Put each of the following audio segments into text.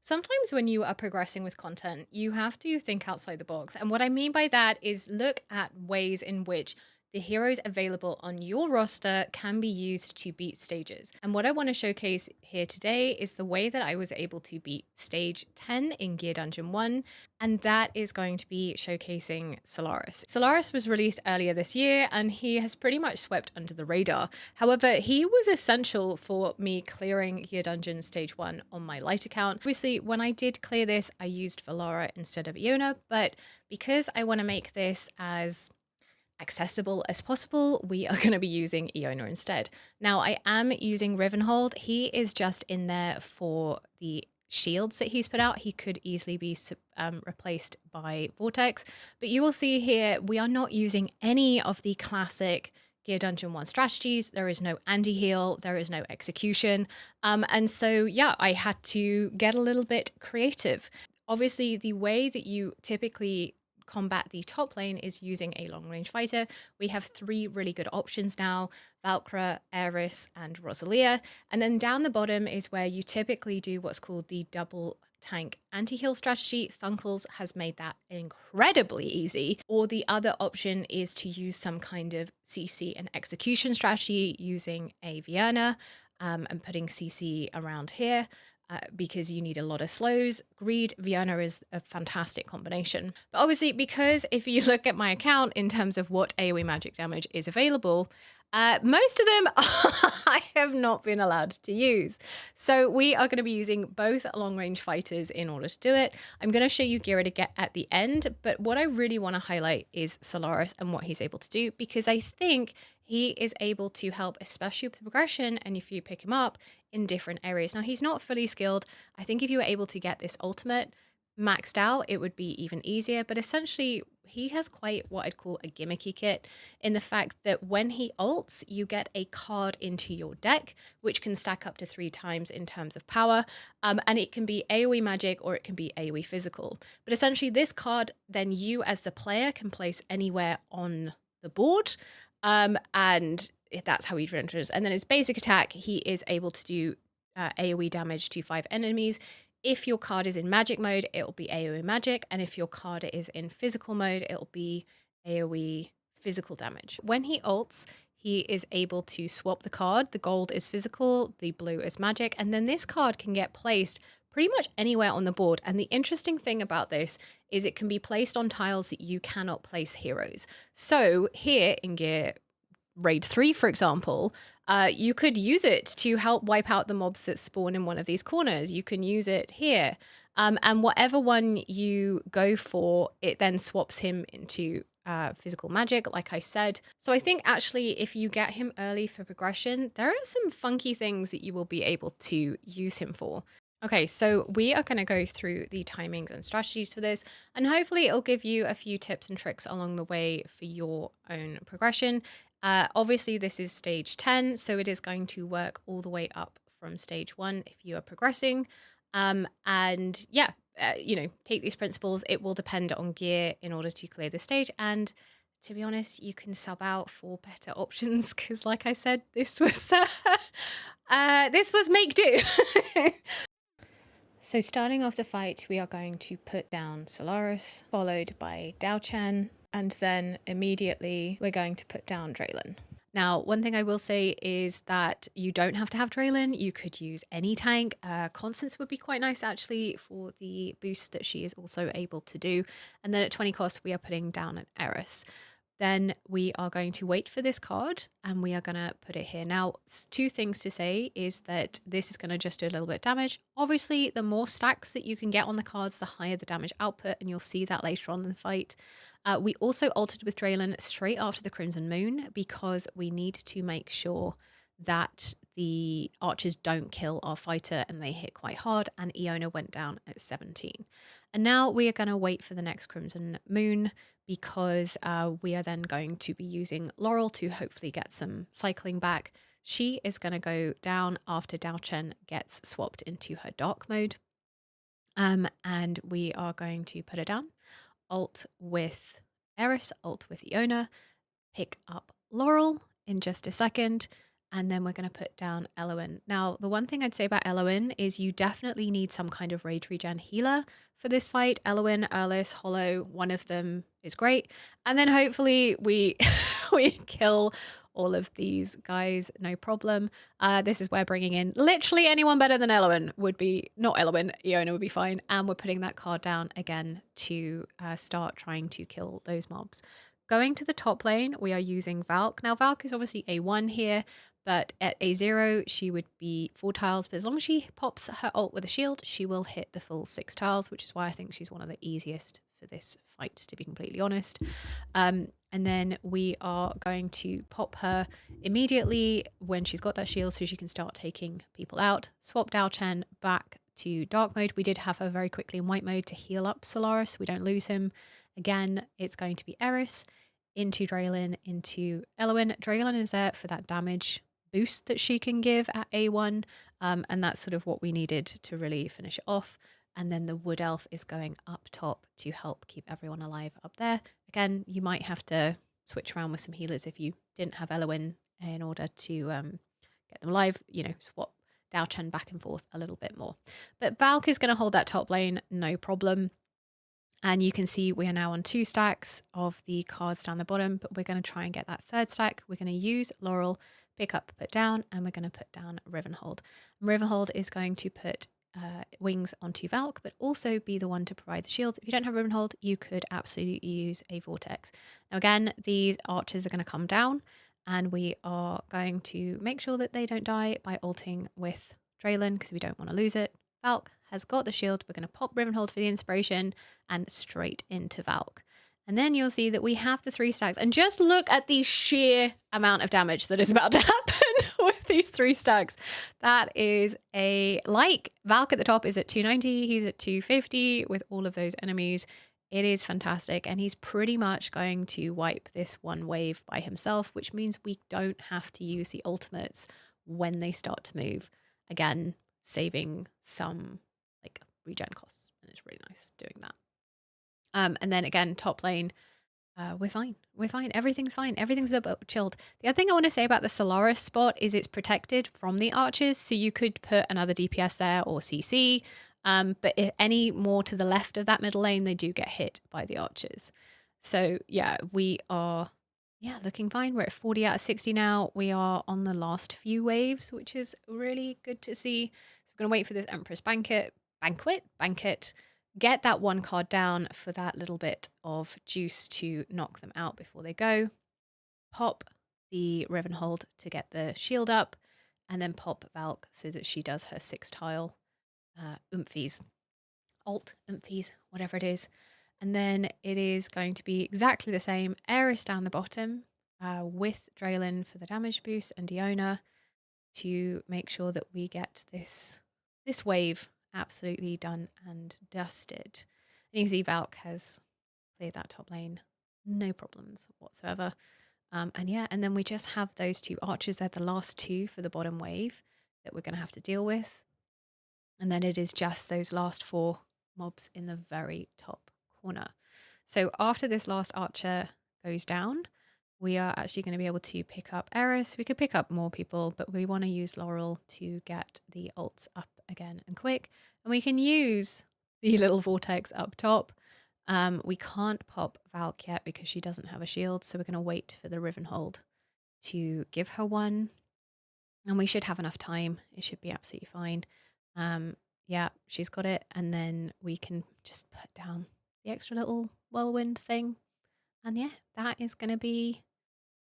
Sometimes when you are progressing with content, you have to think outside the box. And what I mean by that is look at ways in which the heroes available on your roster can be used to beat stages. And what I want to showcase here today is the way that I was able to beat stage 10 in Gear Dungeon 1, and that is going to be showcasing Solaris. Solaris was released earlier this year, and he has pretty much swept under the radar. However, he was essential for me clearing Gear Dungeon Stage 1 on my light account. Obviously, when I did clear this, I used Valara instead of Iona, but because I want to make this as accessible as possible, we are going to be using Iona instead. Now, I am using Rivenhold. He is just in there for the shields that he's put out. He could easily be replaced by Vortex, but you will see here we are not using any of the classic Gear Dungeon 1 strategies. There is no anti-heal, there is no execution, and so yeah, I had to get a little bit creative. Obviously, the way that you typically combat the top lane is using a long-range fighter. We have 3 really good options now: Valkyra, Eris, and Rosalia. And then down the bottom is where you typically do what's called the double tank anti-heal strategy. Thunkles has made that incredibly easy. Or the other option is to use some kind of CC and execution strategy using a Vienna and putting CC around here. Because you need a lot of slows. Greed, Vienna is a fantastic combination. But obviously, because if you look at my account in terms of what AoE magic damage is available, most of them I have not been allowed to use. So we are going to be using both long-range fighters in order to do it. I'm going to show you Gira to get at the end, but what I really want to highlight is Solaris and what he's able to do, because I think he is able to help, especially with progression, and if you pick him up in different areas. Now, he's not fully skilled. I think if you were able to get this ultimate maxed out, it would be even easier. But essentially, he has quite what I'd call a gimmicky kit, in the fact that when he ults, you get a card into your deck, which can stack up to 3 times in terms of power. And it can be AoE magic or it can be AoE physical. But essentially, this card, then you as the player can place anywhere on the board. And that's how he enters. And then his basic attack, he is able to do AoE damage to 5 enemies. If your card is in magic mode, it'll be AoE magic. And if your card is in physical mode, it'll be AoE physical damage. When he ults, he is able to swap the card. The gold is physical, the blue is magic. And then this card can get placed pretty much anywhere on the board. And the interesting thing about this is it can be placed on tiles that you cannot place heroes. So here in Gear Raid 3, for example, you could use it to help wipe out the mobs that spawn in one of these corners. You can use it here. And whatever one you go for, it then swaps him into physical magic, like I said. So I think actually if you get him early for progression, there are some funky things that you will be able to use him for. Okay, so we are going to go through the timings and strategies for this, and hopefully it'll give you a few tips and tricks along the way for your own progression. Obviously, this is stage 10, so it is going to work all the way up from stage 1 if you are progressing. And yeah, take these principles. It will depend on gear in order to clear the stage. And to be honest, you can sub out for better options because, like I said, this was make do. So starting off the fight, we are going to put down Solaris, followed by Dao Chen, and then immediately we're going to put down Draylon. Now, one thing I will say is that you don't have to have Draylon. You could use any tank. Constance would be quite nice, actually, for the boost that she is also able to do. And then at 20 cost, we are putting down an Eris. Then we are going to wait for this card and we are going to put it here. Now, 2 things to say is that this is going to just do a little bit of damage. Obviously, the more stacks that you can get on the cards, the higher the damage output, and you'll see that later on in the fight. We also altered with Draylon straight after the Crimson Moon because we need to make sure that the archers don't kill our fighter and they hit quite hard, and Iona went down at 17. And now we are going to wait for the next Crimson Moon because we are then going to be using Laurel to hopefully get some cycling back. She is going to go down after Dao Chen gets swapped into her dark mode. And we are going to put her down, ult with Eris, ult with Iona, pick up Laurel in just a second, And then we're going to put down Eloin. Now, the one thing I'd say about Eloin is you definitely need some kind of rage regen healer for this fight. Eloin, Erlis, Hollow, one of them is great. And then hopefully we we kill all of these guys, no problem. This is where bringing in literally anyone better than Eloin would be, not Eloin, Iona would be fine. And we're putting that card down again to start trying to kill those mobs. Going to the top lane, we are using Valk. Now, Valk is obviously A1 here, but at A0, she would be 4 tiles. But as long as she pops her ult with a shield, she will hit the full 6 tiles, which is why I think she's one of the easiest for this fight, to be completely honest. And then we are going to pop her immediately when she's got that shield so she can start taking people out. Swap Dao Chen back to dark mode. We did have her very quickly in white mode to heal up Solaris so we don't lose him. Again, it's going to be Eris into Draylin, into Eloin. Draylin is there for that damage boost that she can give at A1, and that's sort of what we needed to really finish it off. And then the Wood Elf is going up top to help keep everyone alive up there. Again, you might have to switch around with some healers if you didn't have Eloin in order to get them alive, you know, swap Dao Chen back and forth a little bit more. But Valk is going to hold that top lane, no problem. And you can see we are now on 2 stacks of the cards down the bottom, but we're going to try and get that 3rd stack. We're going to use Laurel, pick up, put down, and we're going to put down Rivenhold. And Rivenhold is going to put wings onto Valk, but also be the one to provide the shields. If you don't have Rivenhold, you could absolutely use a Vortex. Now again, these archers are going to come down, and we are going to make sure that they don't die by ulting with Draylin, because we don't want to lose it. Valk has got the shield. We're going to pop Rivenhold for the inspiration and straight into Valk. And then you'll see that we have the 3 stacks. And just look at the sheer amount of damage that is about to happen with these 3 stacks. That is like Valk at the top is at 290. He's at 250 with all of those enemies. It is fantastic. And he's pretty much going to wipe this one wave by himself, which means we don't have to use the ultimates when they start to move. Again, saving some like regen costs, and it's really nice doing that. And then again, top lane, we're fine. Everything's fine. Everything's a bit chilled. The other thing I want to say about the Solaris spot is it's protected from the archers, so you could put another DPS there or CC. But if any more to the left of that middle lane, they do get hit by the archers. So yeah, we are looking fine. We're at 40 out of 60 now. We are on the last few waves, which is really good to see. So we're going to wait for this Empress Banquet, get that 1 card down for that little bit of juice to knock them out before they go. Pop the Rivenhold to get the shield up, and then pop Valk so that she does her 6 tile oomphies, oomphies, whatever it is. And then it is going to be exactly the same. Eris down the bottom with Draylin for the damage boost and Iona to make sure that we get this wave absolutely done and dusted. And you can see Valk has cleared that top lane, no problems whatsoever. And then we just have those 2 archers. They're the last 2 for the bottom wave that we're going to have to deal with. And then it is just those last 4 mobs in the very top corner. So after this last archer goes down, we are actually going to be able to pick up Eris. We could pick up more people, but we want to use Laurel to get the ults up again and quick. And we can use the little vortex up top. We can't pop Valk yet because she doesn't have a shield, so we're going to wait for the Rivenhold to give her one. And we should have enough time. It should be absolutely fine. Yeah, she's got it. And then we can just put down the extra little whirlwind thing. And yeah, that is going to be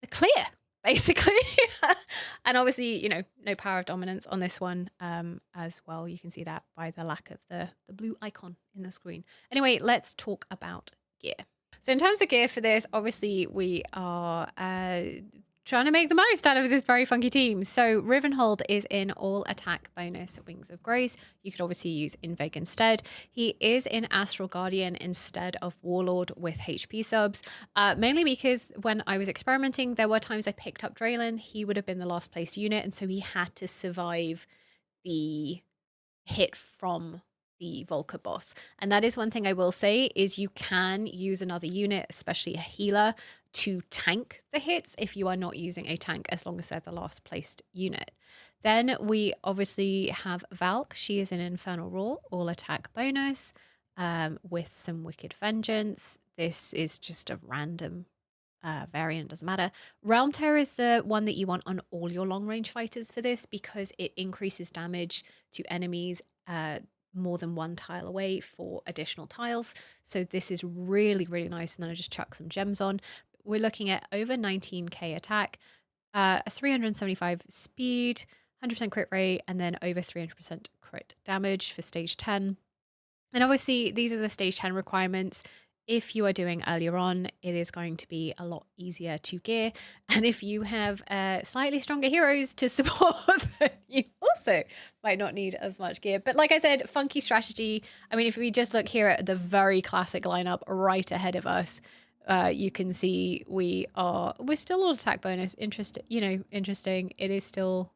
the clear, basically. And obviously, no power of dominance on this one as well. You can see that by the lack of the blue icon in the screen. Anyway, let's talk about gear. So in terms of gear for this, obviously we are trying to make the most out of this very funky team. So Rivenhold is in all attack bonus Wings of Grace. You could obviously use Invig instead. He is in Astral Guardian instead of Warlord with HP subs, mainly because when I was experimenting, there were times I picked up Draylin. He would have been the last place unit, and so he had to survive the hit from the Volker boss. And that is one thing I will say is you can use another unit, especially a healer, to tank the hits if you are not using a tank, as long as they're the last placed unit. Then we obviously have Valk. She is an Infernal Roar, all attack bonus, with some Wicked Vengeance. This is just a random variant, doesn't matter. Realm Tear is the one that you want on all your long range fighters for this, because it increases damage to enemies more than one tile away for additional tiles. So this is really, really nice. And then I just chuck some gems on. We're looking at over 19k attack, a 375 speed, 100% crit rate, and then over 300% crit damage for stage 10. And obviously, these are the stage 10 requirements. If you are doing earlier on, it is going to be a lot easier to gear. And if you have slightly stronger heroes to support, then you also might not need as much gear. But like I said, funky strategy. I mean, if we just look here at the very classic lineup right ahead of us, you can see we're still all attack bonus. Interesting. It is still,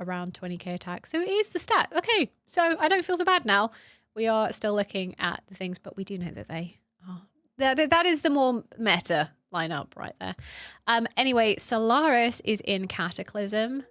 around 20k attack. So it is the stat. Okay, so I don't feel so bad now. We are still looking at the things, but we do know that they are. That is the more meta lineup right there. Anyway, Solaris is in Cataclysm.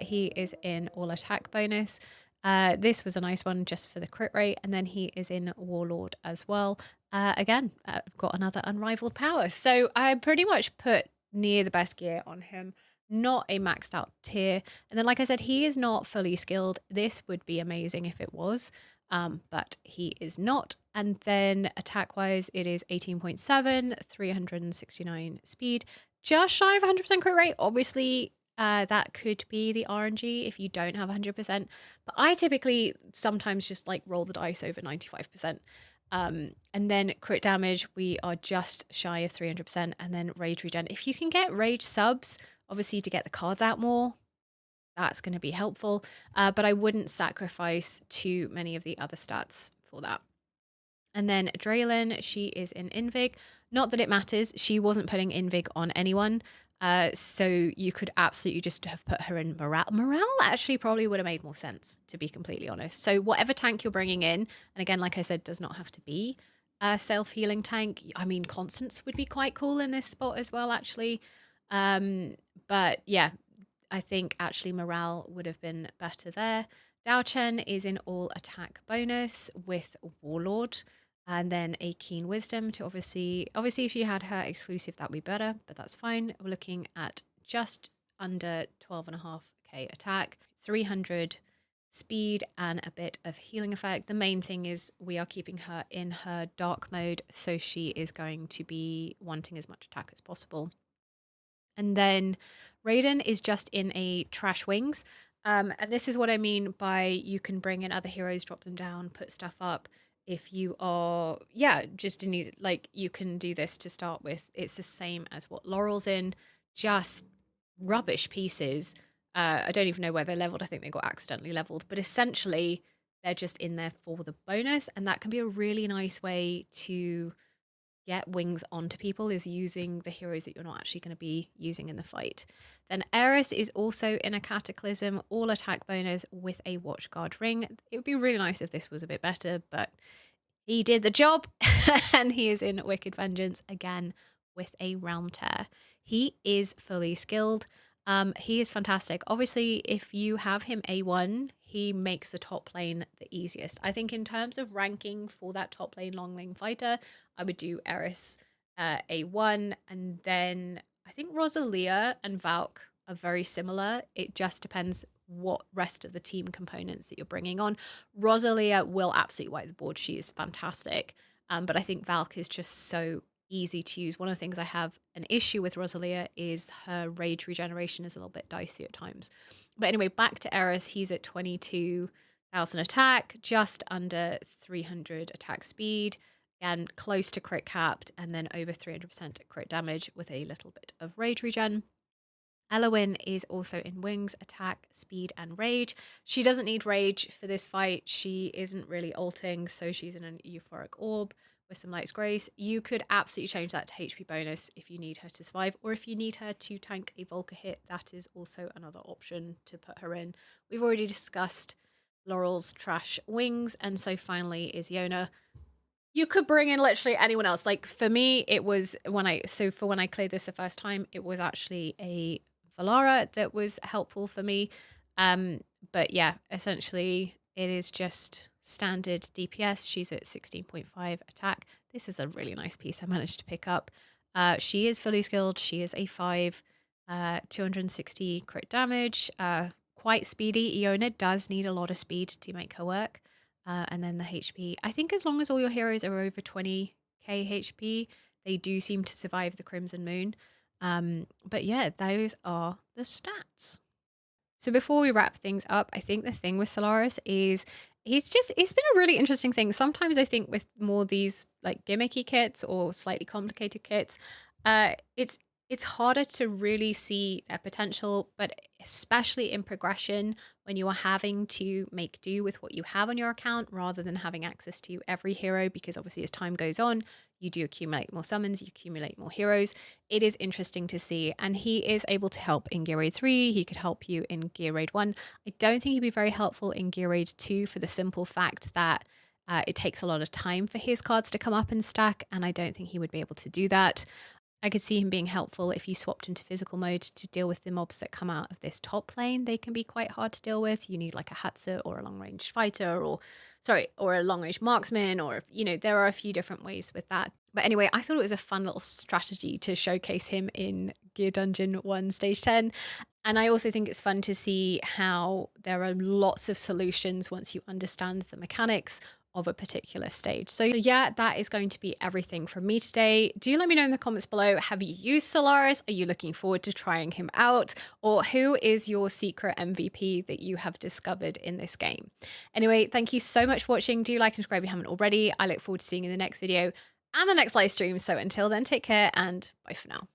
He is in all attack bonus. This was a nice one just for the crit rate. And then he is in Warlord as well. Again, got another unrivaled power. So I pretty much put near the best gear on him. Not a maxed out tier. And then, like I said, he is not fully skilled. This would be amazing if it was. But he is not. And then attack wise, it is 18.7, 369 speed, just shy of 100% crit rate. Obviously, that could be the RNG if you don't have 100%. But I typically sometimes just like roll the dice over 95%. And then crit damage, we are just shy of 300%. And then rage regen. If you can get rage subs, obviously to get the cards out more, that's going to be helpful, but I wouldn't sacrifice too many of the other stats for that. And then Draylin, she is in Invig. Not that it matters. She wasn't putting Invig on anyone. So you could absolutely just have put her in Morale. Morale actually probably would have made more sense, to be completely honest. So whatever tank you're bringing in, and again, like I said, does not have to be a self-healing tank. I mean, Constance would be quite cool in this spot as well, actually. But yeah, I think actually Morale would have been better there. Dao Chen is in all attack bonus with Warlord, and then a Keen Wisdom to obviously if she had her exclusive, that would be better, but that's fine. We're looking at just under 12.5k attack, 300 speed, and a bit of healing effect. The main thing is we are keeping her in her dark mode, so she is going to be wanting as much attack as possible. And then Raiden is just in a trash wings. And this is what I mean by you can bring in other heroes, drop them down, put stuff up. If you are, just in need, like you can do this to start with. It's the same as what Laurel's in, just rubbish pieces. I don't even know where they're leveled. I think they got accidentally leveled. But essentially, they're just in there for the bonus. And that can be a really nice way to get wings onto people, is using the heroes that you're not actually going to be using in the fight. Then Eris is also in a Cataclysm, all attack bonus with a Watchguard ring. It would be really nice if this was a bit better, but he did the job. And he is in Wicked Vengeance again with a Realm Tear. He is fully skilled. He is fantastic. Obviously, if you have him A1, he makes the top lane the easiest. I think in terms of ranking for that top lane long lane fighter, I would do Eris A1, and then I think Rosalia and Valk are very similar. It just depends what rest of the team components that you're bringing on. Rosalia will absolutely wipe the board. She is fantastic. But I think Valk is just so easy to use. One of the things I have an issue with Rosalia is her rage regeneration is a little bit dicey at times. But anyway, back to Eris. He's at 22,000 attack, just under 300 attack speed, and close to crit capped, and then over 300% crit damage with a little bit of rage regen. Elowyn is also in wings, attack, speed, and rage. She doesn't need rage for this fight. She isn't really ulting, so she's in an euphoric orb with some Light's Grace. You could absolutely change that to HP bonus if you need her to survive, or if you need her to tank a Volker hit, that is also another option to put her in. We've already discussed Laurel's trash wings, and so finally is Yona. You could bring in literally anyone else. Like for me, it was when I cleared this the first time, it was actually a Valara that was helpful for me. Um, but yeah, essentially it is just standard DPS. She's at 16.5 attack. This is a really nice piece I managed to pick up. She is fully skilled. She is a 5, 260 crit damage, quite speedy. Iona does need a lot of speed to make her work. And then the HP. I think as long as all your heroes are over 20k HP, they do seem to survive the Crimson Moon. But yeah, those are the stats. So before we wrap things up, I think the thing with Solaris is it's been a really interesting thing. Sometimes I think with more these like gimmicky kits or slightly complicated kits, it's harder to really see their potential, but especially in progression when you are having to make do with what you have on your account rather than having access to every hero, because obviously as time goes on, you do accumulate more summons, you accumulate more heroes. It is interesting to see, and he is able to help in Gear Raid 3, he could help you in Gear Raid 1. I don't think he'd be very helpful in Gear Raid 2 for the simple fact that it takes a lot of time for his cards to come up and stack, and I don't think he would be able to do that. I could see him being helpful if you swapped into physical mode to deal with the mobs that come out of this top lane. They can be quite hard to deal with. You need like a Hatsa or a long-range fighter or a long-range marksman, or, you know, there are a few different ways with that. But anyway, I thought it was a fun little strategy to showcase him in Gear Dungeon 1 Stage 10. And I also think it's fun to see how there are lots of solutions once you understand the mechanics of a particular stage. So yeah, that is going to be everything from me today. Do let me know in the comments below, have you used Solaris? Are you looking forward to trying him out? Or who is your secret MVP that you have discovered in this game? Anyway, thank you so much for watching. Do like and subscribe if you haven't already. I look forward to seeing you in the next video and the next live stream. So until then, take care and bye for now.